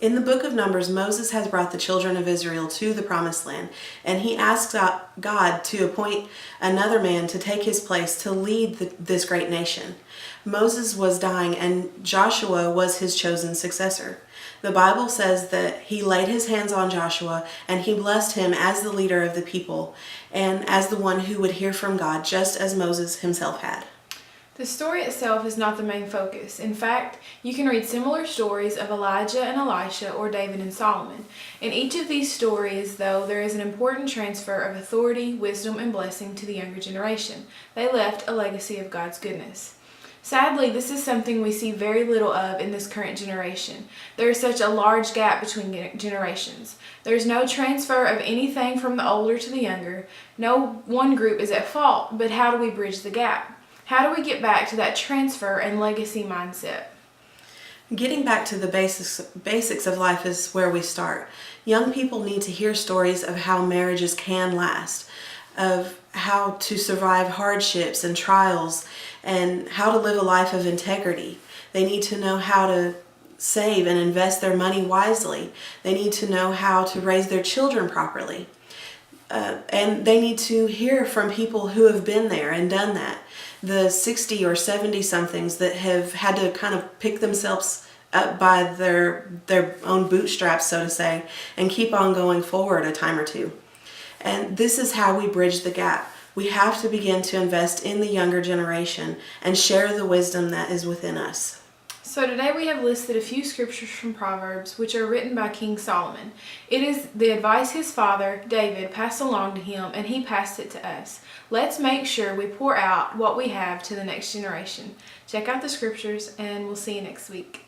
In the book of Numbers, Moses has brought the children of Israel to the promised land, and he asks God to appoint another man to take his place to lead this great nation. Moses was dying, and Joshua was his chosen successor. The Bible says that he laid his hands on Joshua, and he blessed him as the leader of the people, and as the one who would hear from God, just as Moses himself had. The story itself is not the main focus. In fact, you can read similar stories of Elijah and Elisha or David and Solomon. In each of these stories, though, there is an important transfer of authority, wisdom, and blessing to the younger generation. They left a legacy of God's goodness. Sadly, this is something we see very little of in this current generation. There is such a large gap between generations. There is no transfer of anything from the older to the younger. No one group is at fault, but how do we bridge the gap? How do we get back to that transfer and legacy mindset? Getting back to the basics of life is where we start. Young people need to hear stories of how marriages can last, of how to survive hardships and trials, and how to live a life of integrity. They need to know how to save and invest their money wisely. They need to know how to raise their children properly. And they need to hear from people who have been there and done that. The 60 or 70 somethings that have had to kind of pick themselves up by their own bootstraps, so to say, and keep on going forward a time or two. And this is how we bridge the gap. We have to begin to invest in the younger generation and share the wisdom that is within us. So today we have listed a few scriptures from Proverbs which are written by King Solomon. It is the advice his father, David, passed along to him, and he passed it to us. Let's make sure we pour out what we have to the next generation. Check out the scriptures, and we'll see you next week.